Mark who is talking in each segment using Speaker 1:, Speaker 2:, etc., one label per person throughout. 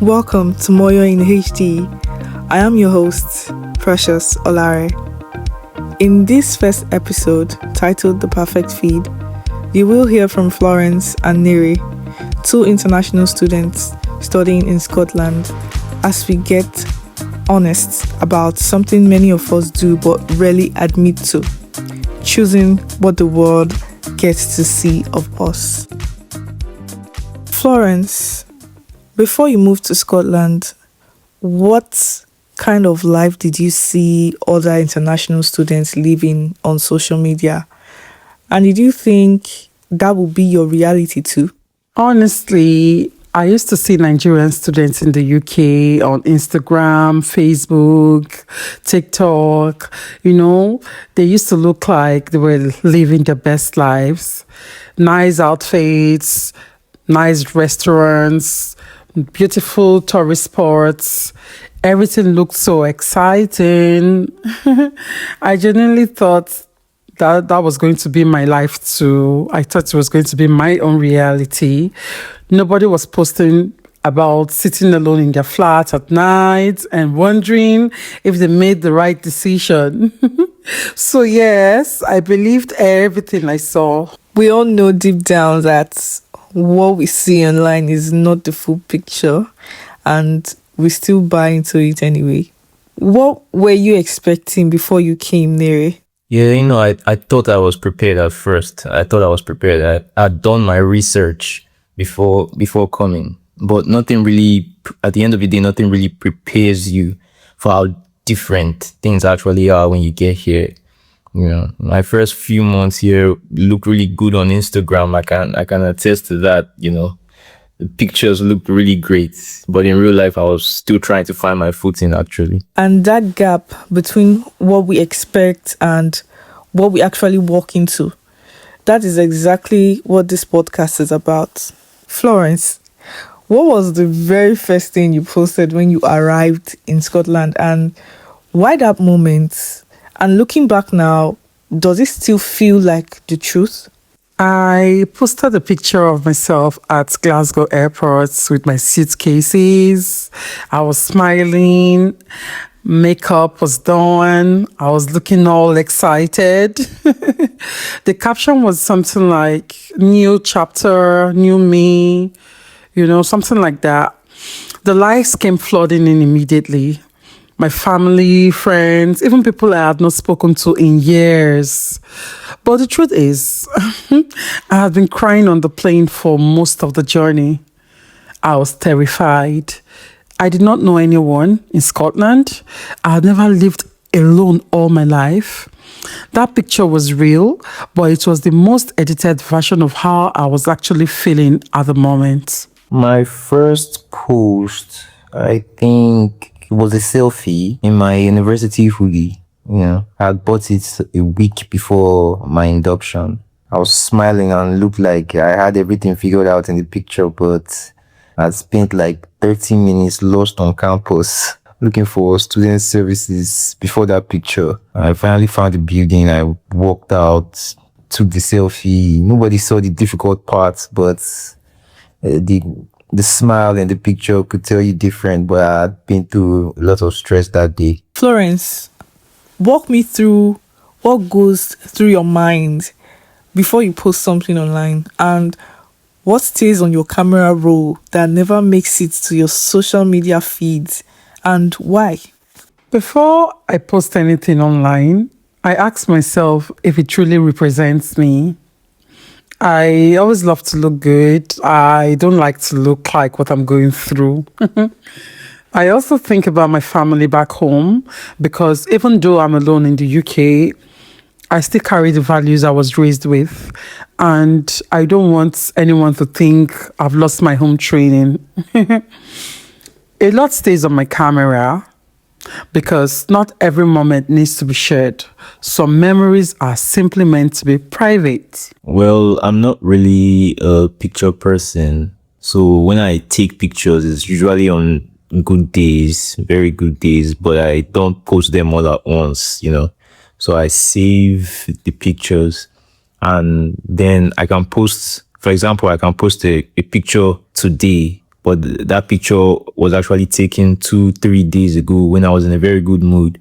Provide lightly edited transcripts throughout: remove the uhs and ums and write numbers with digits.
Speaker 1: Welcome to Moyo in HD. I am your host, Precious Olare. In this first episode, titled The Perfect Feed, you will hear from Florence and Nere, two international students studying in Scotland, as we get honest about something many of us do but rarely admit to, choosing what the world gets to see of us. Florence, before you moved to Scotland, what kind of life did you see other international students living on social media? And did you think that would be your reality too?
Speaker 2: Honestly, I used to see Nigerian students in the UK on Instagram, Facebook, TikTok. They used to look like they were living their best lives. Nice outfits, nice restaurants, beautiful tourist spots. Everything looked so exciting. I genuinely thought that was going to be my life too. I thought it was going to be my own reality. Nobody was posting about sitting alone in their flat at night and wondering if they made the right decision. So yes, I believed everything I saw.
Speaker 1: We all know deep down that what we see online is not the full picture, and we still buy into it anyway. What were you expecting before you came, Nere?
Speaker 3: Yeah, I thought I was prepared at first. I thought I was prepared. I'd done my research before coming, but nothing really, at the end of the day, nothing really prepares you for how different things actually are when you get here. My first few months here looked really good on Instagram. I can attest to that. The pictures looked really great, but in real life, I was still trying to find my footing actually.
Speaker 1: And that gap between what we expect and what we actually walk into, that is exactly what this podcast is about. Florence, what was the very first thing you posted when you arrived in Scotland, and why that moment? And looking back now, does it still feel like the truth?
Speaker 2: I posted a picture of myself at Glasgow airport with my suitcases. I was smiling. Makeup was done. I was looking all excited. The caption was something like, new chapter, new me, something like that. The likes came flooding in immediately. My family, friends, even people I had not spoken to in years. But the truth is, I had been crying on the plane for most of the journey. I was terrified. I did not know anyone in Scotland. I had never lived alone all my life. That picture was real, but it was the most edited version of how I was actually feeling at the moment.
Speaker 3: My first post, I think it was a selfie in my university hoodie. I had bought it a week before my induction. I was smiling and looked like I had everything figured out in the picture, but I spent like 30 minutes lost on campus looking for student services before that picture. I finally found the building. I walked out, took the selfie. Nobody saw the difficult parts, but the smile and the picture could tell you different, but I'd been through a lot of stress that day.
Speaker 1: Florence, walk me through what goes through your mind before you post something online, and what stays on your camera roll that never makes it to your social media feeds, and why?
Speaker 2: Before I post anything online, I ask myself if it truly represents me. I always love to look good. I don't like to look like what I'm going through. I also think about my family back home, because even though I'm alone in the UK, I still carry the values I was raised with, and I don't want anyone to think I've lost my home training. A lot stays on my camera, because not every moment needs to be shared. Some memories are simply meant to be private.
Speaker 3: Well, I'm not really a picture person. So when I take pictures, it's usually on good days, very good days, but I don't post them all at once, So I save the pictures, and then I can post, for example, I can post a picture today but that picture was actually taken 2-3 days ago when I was in a very good mood,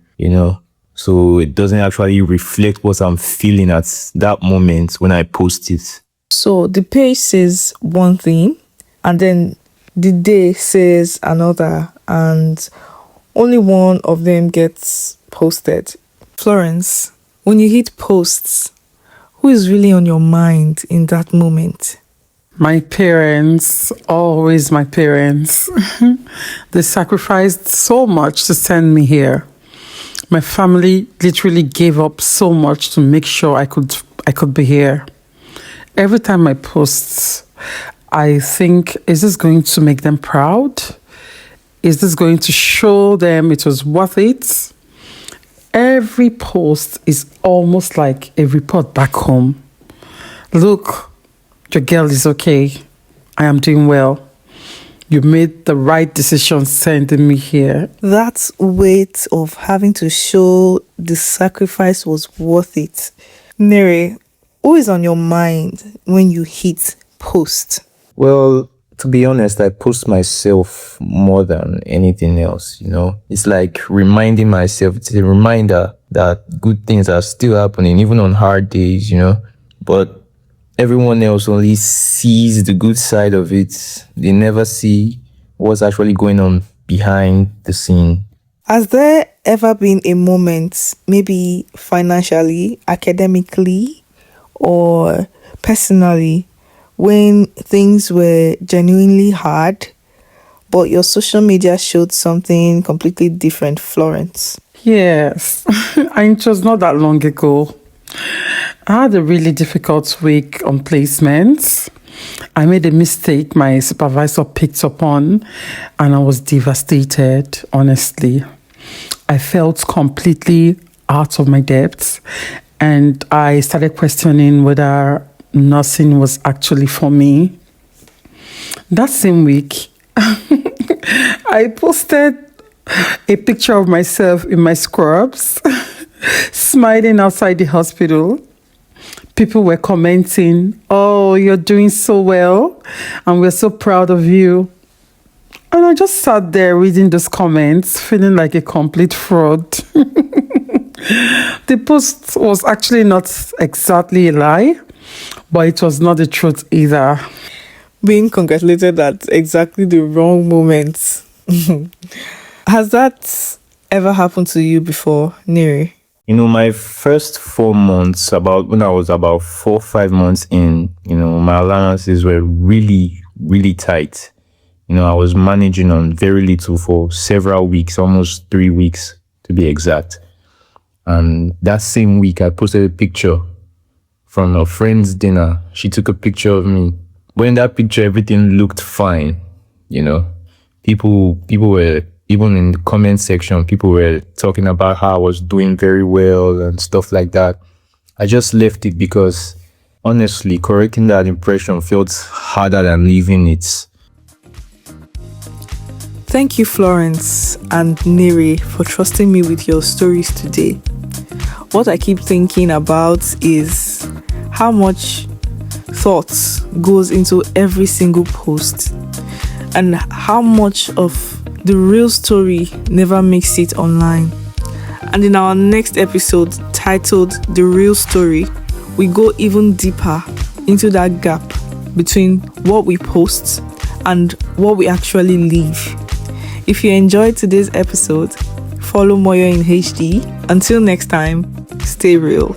Speaker 3: so it doesn't actually reflect what I'm feeling at that moment when I post it.
Speaker 1: So the page says one thing, and then the day says another, and only one of them gets posted. Florence, when you hit posts, who is really on your mind in that moment?
Speaker 2: My parents, always my parents. They sacrificed so much to send me here. My family literally gave up so much to make sure I could be here. Every time I post, I think, is this going to make them proud? Is this going to show them it was worth it? Every post is almost like a report back home. Look, your girl is okay. I am doing well. You made the right decision sending me here.
Speaker 1: That weight of having to show the sacrifice was worth it. Nere, who is on your mind when you hit post?
Speaker 3: Well, to be honest, I post myself more than anything else, It's like reminding myself, it's a reminder that good things are still happening, even on hard days, But everyone else only sees the good side of it. They never see what's actually going on behind the scene.
Speaker 1: Has there ever been a moment, maybe financially, academically, or personally, when things were genuinely hard, but your social media showed something completely different, Florence?
Speaker 2: Yes, and it was not that long ago. I had a really difficult week on placements. I made a mistake my supervisor picked up on, and I was devastated, honestly. I felt completely out of my depth, and I started questioning whether nursing was actually for me. That same week, I posted a picture of myself in my scrubs, smiling outside the hospital. People were commenting, "Oh, you're doing so well, and we're so proud of you." And I just sat there reading those comments, feeling like a complete fraud. The post was actually not exactly a lie, but it was not the truth either.
Speaker 1: Being congratulated at exactly the wrong moment. Has that ever happened to you before, Nere?
Speaker 3: My first 4 months, when I was about 4-5 months in, my allowances were really, really tight. I was managing on very little for several weeks, almost 3 weeks to be exact. And that same week, I posted a picture from a friend's dinner. She took a picture of me. But in that picture, everything looked fine. People were, even in the comment section, people were talking about how I was doing very well and stuff like that. I just left it because, honestly, correcting that impression felt harder than leaving it.
Speaker 1: Thank you, Florence and Nere, for trusting me with your stories today. What I keep thinking about is how much thought goes into every single post, and how much of the real story never makes it online. And in our next episode, titled The Real Story, we go even deeper into that gap between what we post and what we actually live. If you enjoyed today's episode, follow Moyo in HD. Until next time, stay real.